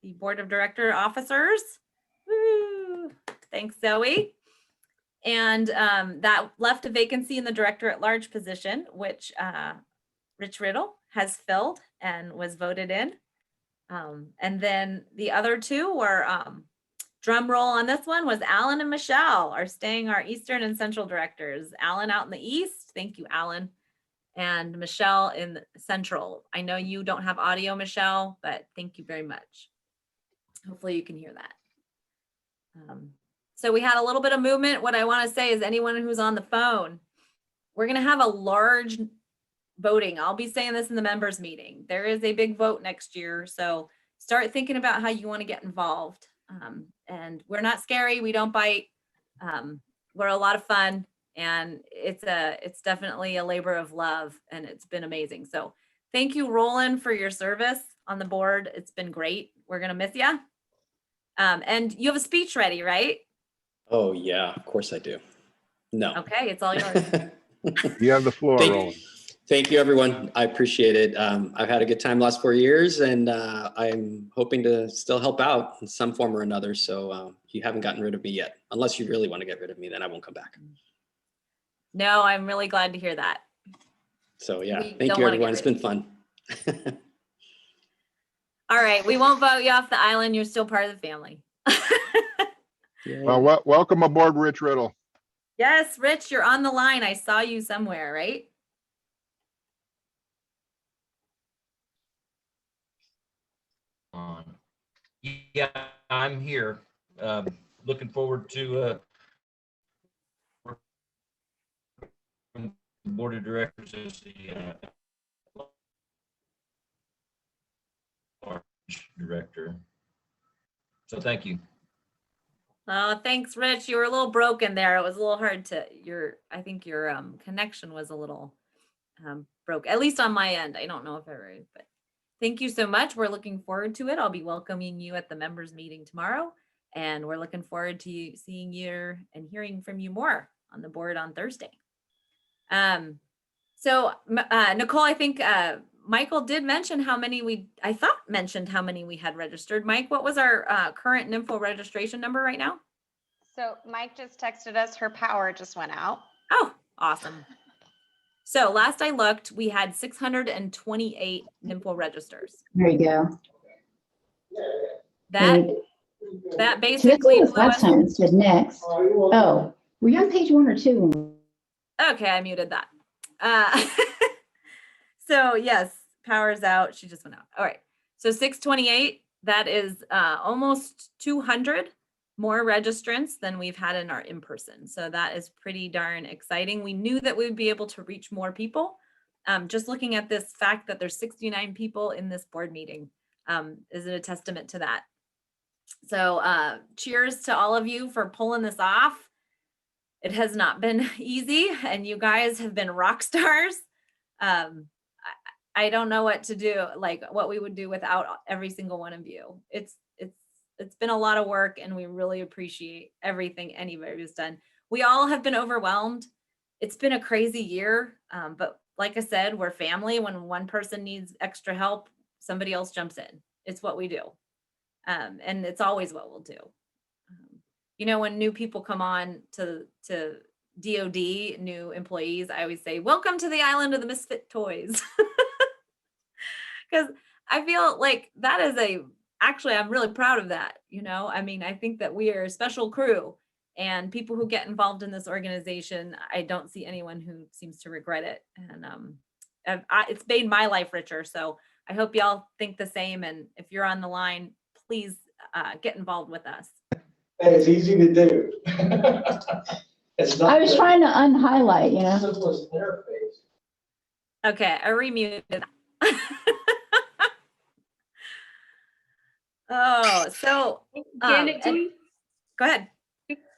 board of director officers. Woo! Thanks, Zoe. And that left a vacancy in the director at large position, which Rich Riddle has filled and was voted in. And then the other two were, drum roll on this one, was Alan and Michelle are staying our Eastern and Central directors. Alan out in the East. Thank you, Alan. And Michelle in the Central. I know you don't have audio, Michelle, but thank you very much. Hopefully you can hear that. So we had a little bit of movement. What I want to say is anyone who's on the phone, we're going to have a large voting. I'll be saying this in the members meeting. There is a big vote next year. So start thinking about how you want to get involved. And we're not scary. We don't bite. We're a lot of fun. And it's definitely a labor of love, and it's been amazing. So thank you, Roland, for your service on the board. It's been great. We're going to miss you. And you have a speech ready, right? Oh, yeah, of course I do. No. Okay, it's all yours. You have the floor, Roland. Thank you, everyone. I appreciate it. I've had a good time last 4 years, and I'm hoping to still help out in some form or another. So you haven't gotten rid of me yet. Unless you really want to get rid of me, then I won't come back. No, I'm really glad to hear that. So yeah, We thank don't you, wanna get everyone. It's rid been fun. All right, we won't vote you off the island. You're still part of the family. Well, welcome aboard, Rich Riddle. Yes, Rich, you're on the line. I saw you somewhere, right? Yeah, I'm here. Looking forward to the board of directors as the director. So thank you. Oh, thanks, Rich. You were a little broken there. It was a little hard to I think your connection was a little broke, at least on my end. I don't know if everybody, but thank you so much. We're looking forward to it. I'll be welcoming you at the members meeting tomorrow, and we're looking forward to seeing you and hearing from you more on the board on Thursday. So Nicole, I think Michael did mention how many mentioned how many we had registered. Mike, what was our current NMFWA registration number right now? So Mike just texted us, her power just went out. Oh, awesome. So last I looked, we had 628 NMFWA registers. There you go. That basically blew last us. time it said next. Oh, were you on page 1 or 2? Okay, I muted that. So yes, power's out. She just went out. All right. So 628, that is almost 200 more registrants than we've had in our in-person. So that is pretty darn exciting. We knew that we would be able to reach more people. Just looking at this fact that there's 69 people in this board meeting is a testament to that. So cheers to all of you for pulling this off. It has not been easy, and you guys have been rock stars. I don't know what to do, like what we would do without every single one of you. It's been a lot of work, and we really appreciate everything anybody's done. We all have been overwhelmed. It's been a crazy year, but like I said, we're family. When one person needs extra help, somebody else jumps in. It's what we do, and it's always what we'll do. You know, when new people come on to DOD, new employees, I always say, welcome to the island of the misfit toys. Because I feel like that is actually, I'm really proud of that. You know, I mean, I think that we are a special crew, and people who get involved in this organization, I don't see anyone who seems to regret it. And it's made my life richer. So I hope y'all think the same. And if you're on the line, please get involved with us. That is easy to do. I was trying to unhighlight, you know. Simplest interface. Okay, I remuted that. Oh, so Janet, go ahead.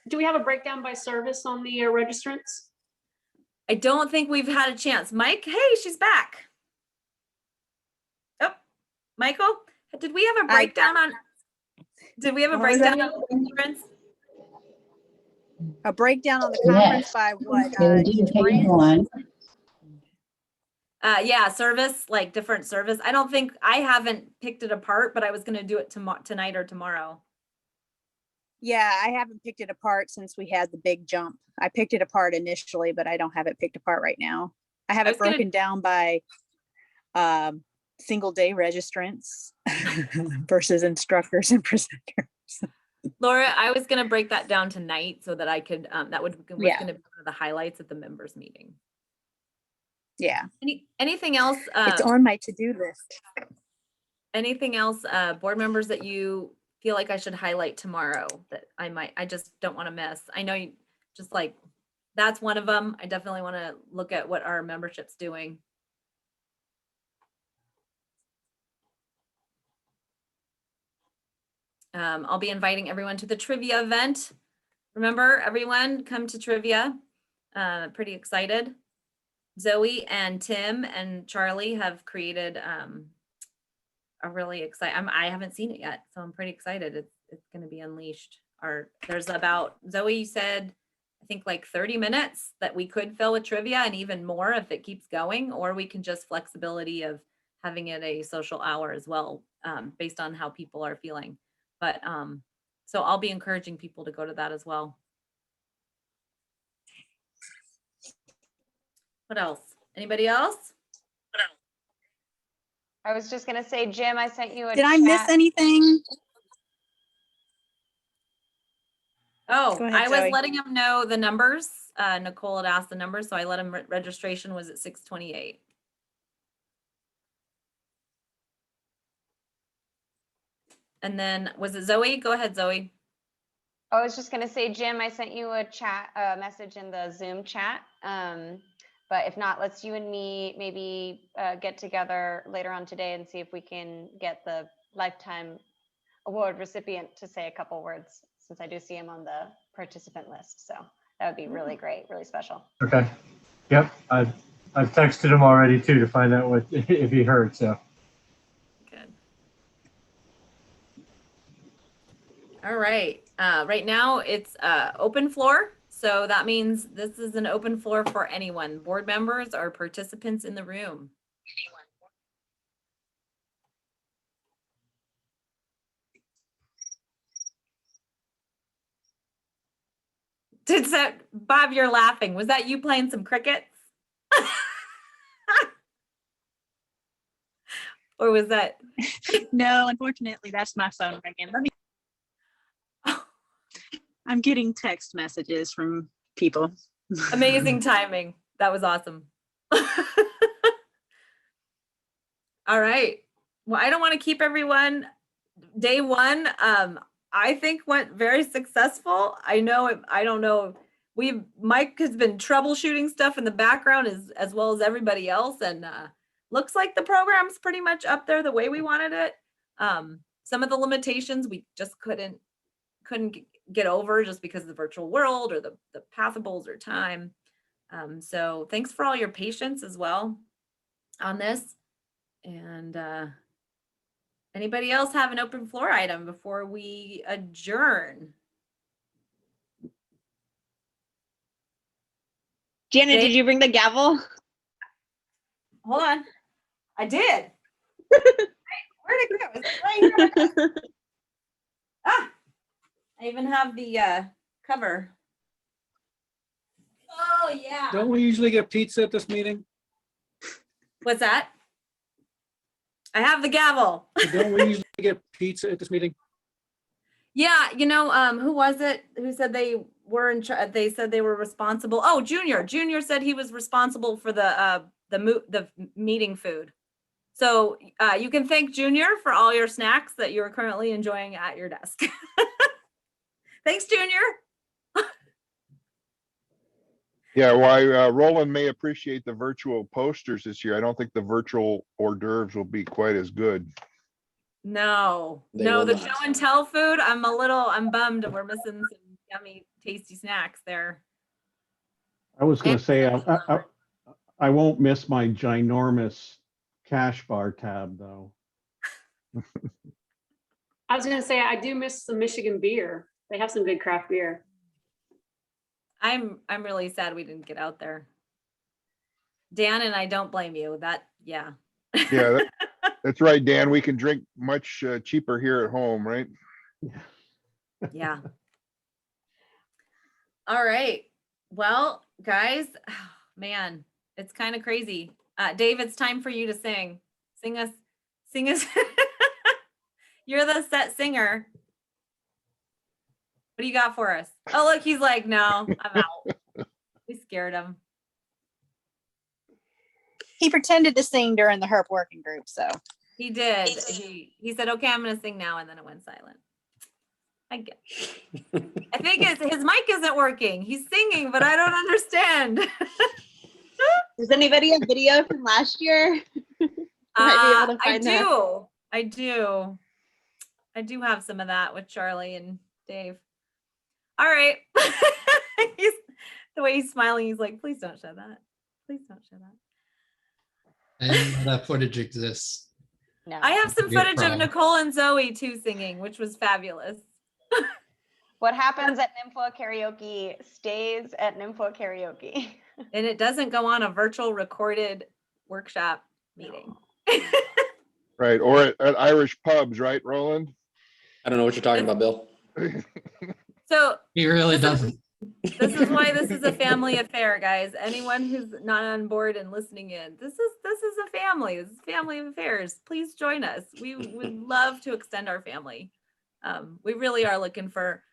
Do we have a breakdown by service on the registrants? I don't think we've had a chance. Mike, hey, she's back. Oh, Michael, did we have a breakdown on? Did we have a breakdown on registrants? A breakdown on the conference by what? Each branch? Yeah, service, like different service. I haven't picked it apart, but I was going to do it tonight or tomorrow. Yeah, I haven't picked it apart since we had the big jump. I picked it apart initially, but I don't have it picked apart right now. I have it broken down by single day registrants versus instructors and presenters. Laura, I was going to break that down tonight so that I could, that was going to be one of the highlights at the members meeting. Yeah. Anything else? It's on my to-do list. Anything else, board members, that you feel like I should highlight tomorrow that I just don't want to miss? I know you just like, that's one of them. I definitely want to look at what our membership's doing. I'll be inviting everyone to the trivia event. Remember, everyone, come to trivia. Pretty excited. Zoe and Tim and Charlie have created a really exciting, I haven't seen it yet, so I'm pretty excited. it's going to be unleashed. There's about, Zoe, you said, I think like 30 minutes that we could fill with trivia, and even more if it keeps going, or we can just flexibility of having it a social hour as well, based on how people are feeling. But so I'll be encouraging people to go to that as well. What else? Anybody else? I was just gonna say, Jim, I sent you a Did I miss chat. anything? Oh, Go ahead, I was Zoe. letting him know the numbers. Nicole had asked the numbers, so I let him, registration was at 628. And then was it Zoe? Go ahead, Zoe. I was just gonna say, Jim, I sent you a message in the Zoom chat. But if not, let's you and me maybe get together later on today and see if we can get the Lifetime Award recipient to say a couple words, since I do see him on the participant list. So that would be really great, really special. Okay. Yep. I've texted him already too to find out what if he heard. So. Good. All right. Right now it's open floor. So that means this is an open floor for anyone, board members or participants in the room. Did that, Bob, you're laughing. Was that you playing some crickets? Or was that? No, unfortunately, that's my phone ringing. Let me. I'm getting text messages from people. Amazing timing. That was awesome. All right. Well, I don't want to keep everyone. Day one, I think went very successful. I know, I don't know. Mike has been troubleshooting stuff in the background as well as everybody else. And looks like the program's pretty much up there the way we wanted it. Some of the limitations we just couldn't get over just because of the virtual world or the pathables or time. So thanks for all your patience as well on this. And anybody else have an open floor item before we adjourn? Janet, did you bring the gavel? Hold on. I did. Where'd it go? It's right here. Ah, I even have the cover. Oh, yeah. Don't we usually get pizza at this meeting? What's that? I have the gavel. Don't we usually get pizza at this meeting? Yeah, you know, who was it who said they were in charge? They said they were responsible. Oh, Junior. Junior said he was responsible for the meeting food. So you can thank Junior for all your snacks that you're currently enjoying at your desk. Thanks, Junior. Yeah, well, Roland may appreciate the virtual posters this year. I don't think the virtual hors d'oeuvres will be quite as good. No, They no, will the not. show and tell food. I'm bummed. We're missing some yummy, tasty snacks there. I was going to say, I won't miss my ginormous cash bar tab though. I was gonna say, I do miss the Michigan beer. They have some good craft beer. I'm really sad we didn't get out there. Dan, and I don't blame you. Yeah. Yeah, that's right, Dan. We can drink much cheaper here at home, right? Yeah. All right. Well, guys, man, it's kind of crazy. Dave, it's time for you to sing. Sing us. You're the set singer. What do you got for us? Oh, look, he's like, no, I'm out. We scared him. He pretended to sing during the HERP working group, so. He did. He said, okay, I'm going to sing now. And then it went silent. I think his mic isn't working. He's singing, but I don't understand. Does anybody have video from last year? I do have some of that with Charlie and Dave. All right. The way he's smiling, he's like, please don't show that. Please don't show that. And that footage exists. No. I have some Be a footage of problem. Nicole and Zoe too singing, which was fabulous. What happens at NMFWA karaoke stays at NMFWA karaoke. And it doesn't go on a virtual recorded workshop meeting. Right, or at Irish pubs, right, Roland? I don't know what you're talking about, Bill. So He really doesn't. this is why this is a family affair, guys. Anyone who's not on board and listening in, this is a family. This is family affairs. Please join us. We would love to extend our family. We really are looking for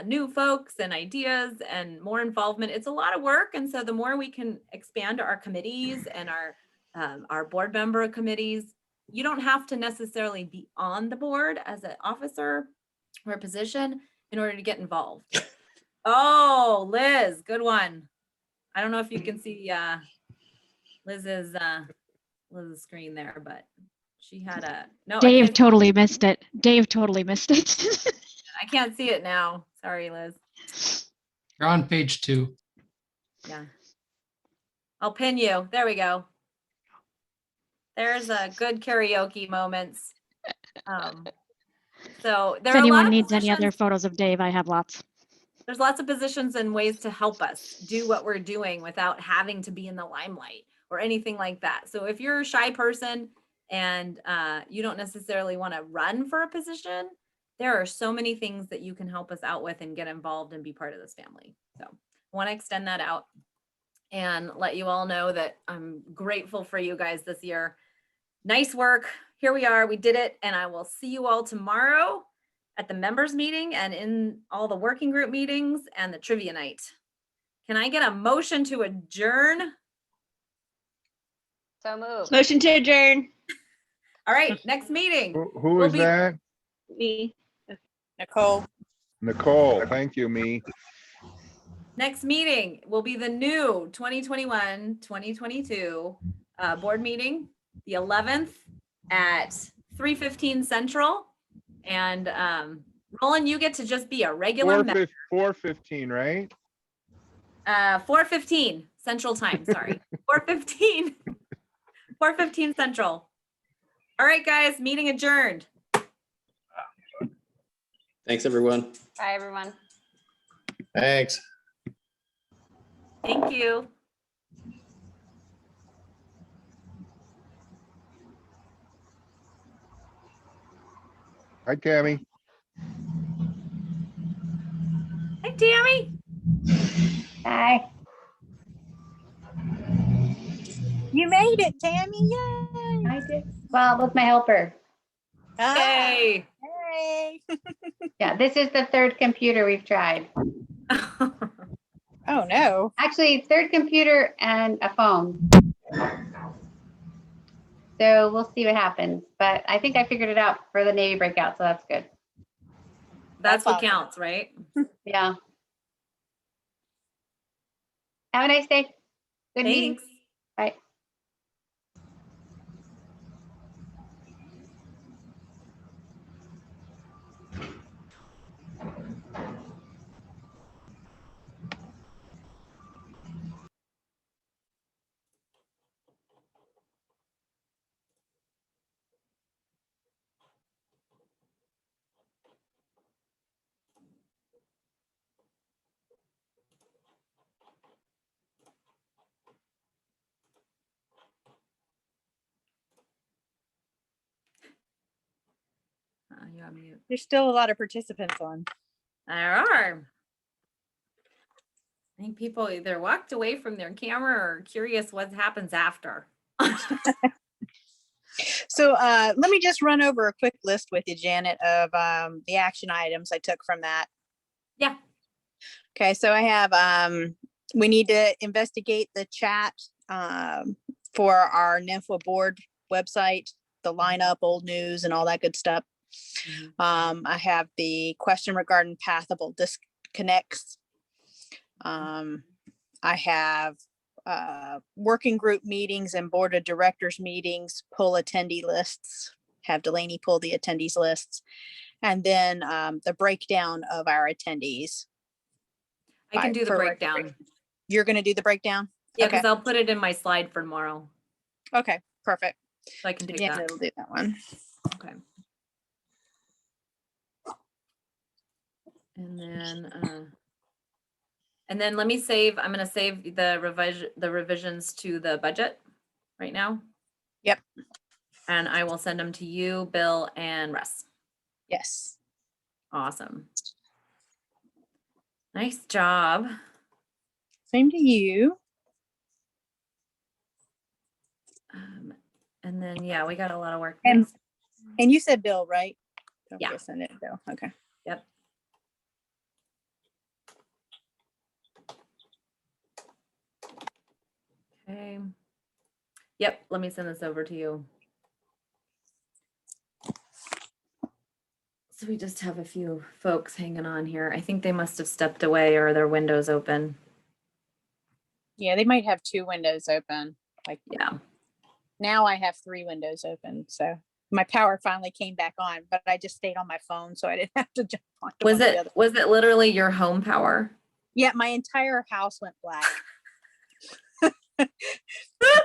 new folks and ideas and more involvement. It's a lot of work, and so the more we can expand our committees and our board member committees, you don't have to necessarily be on the board as an officer or a position in order to get involved. Oh, Liz, good one. I don't know if you can see Liz's screen there, but she had a no. Dave totally missed it. Dave totally missed it. I can't see it now. Sorry, Liz. You're on page 2. Yeah. I'll pin you. There we go. There's a good karaoke moments. So there If are a lot anyone of needs any positions. other photos of Dave, I have lots. There's lots of positions and ways to help us do what we're doing without having to be in the limelight or anything like that. So if you're a shy person and you don't necessarily want to run for a position, there are so many things that you can help us out with and get involved and be part of this family. So I want to extend that out and let you all know that I'm grateful for you guys this year. Nice work. Here we are. We did it. And I will see you all tomorrow at the members meeting and in all the working group meetings and the trivia night. Can I get a motion to adjourn? So moved. Motion to adjourn. All right, next meeting. Who is that? Me. Nicole. Nicole, thank you, me. Next meeting will be the new 2021-2022 board meeting, the 11th at 3:15 Central. And Roland, you get to just be a regular member. 4:15, right? 4:15 Central Time, sorry. 4:15. 4:15 Central. All right, guys, meeting adjourned. Thanks, everyone. Bye, everyone. Thanks. Thank you. Hi, Tammy. Hi, Tammy. Hi. You made it, Tammy. Yay. I did. Well, with my helper. Hey. Hey. Yeah, this is the third computer we've tried. Oh, no. Actually, third computer and a phone. So we'll see what happens. But I think I figured it out for the Navy breakout, so that's good. That's what counts, right? Yeah. Have a nice day. Good meeting. Thanks. Bye. You're on mute. There's still a lot of participants on. There are. I think people either walked away from their camera or curious what happens after. So let me just run over a quick list with you, Janet, of the action items I took from that. Yeah. Okay, so I have, we need to investigate the chat for our NMFWA board website, the lineup, old news, and all that good stuff. I have the question regarding pathable disconnects. I have working group meetings and board of directors meetings, pull attendee lists, have Delaney pull the attendees lists, and then the breakdown of our attendees. I can do the breakdown. You're going to do the breakdown? Yeah, because I'll put it in my slide for tomorrow. Okay, perfect. So I can do Yeah, that. it'll do that one. Okay. And then let me save, I'm gonna save the revisions to the budget right now. Yep. And I will send them to you, Bill, and Russ. Yes. Awesome. Nice job. Same to you. And then, yeah, we got a lot of work. And you said Bill, right? Don't Yeah. forget to send it to Bill. Okay. Yep. Okay. Yep, let me send this over to you. So we just have a few folks hanging on here. I think they must have stepped away or their windows open. Yeah, they might have 2 windows open. Like, yeah. Now I have 3 windows open. So my power finally came back on, but I just stayed on my phone, so I didn't have to jump on. Was it literally your home power? Yeah, my entire house went black.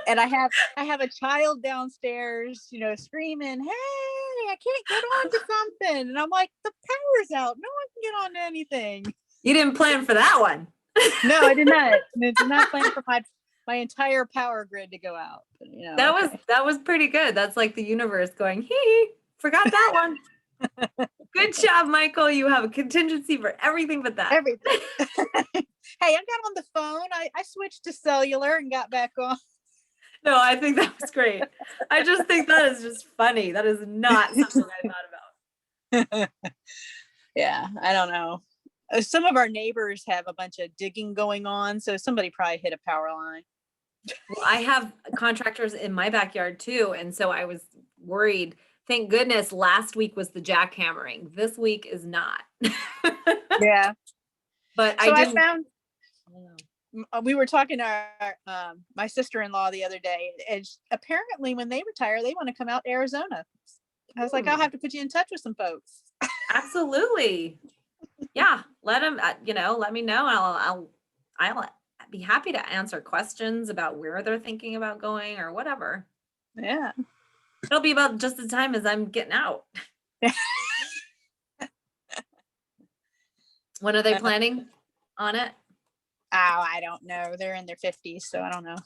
And I have a child downstairs, screaming, "Hey, I can't get onto something!" And I'm like, "The power's out. No one can get onto anything." You didn't plan for that one. No, I did not. I did not plan for my entire power grid to go out. But, that was pretty good. That's like the universe going, "Hee, forgot that one." Good job, Michael. You have a contingency for everything but that. Everything. Hey, I got on the phone. I switched to cellular and got back on. No, I think that was great. I just think that is just funny. That is not something I thought about. Yeah, I don't know. Some of our neighbors have a bunch of digging going on, so somebody probably hit a power line. Well, I have contractors in my backyard too, and so I was worried. Thank goodness last week was the jackhammering. This week is not. Yeah. But So I didn't. We were talking to my sister-in-law the other day, and apparently when they retire, they want to come out to Arizona. I was like, I'll have to put you in touch with some folks. Absolutely. Yeah. Let them, let me know. I'll be happy to answer questions about where they're thinking about going or whatever. Yeah. It'll be about just the time as I'm getting out. When are they planning on it? Oh, I don't know. They're in their 50s, so I don't know.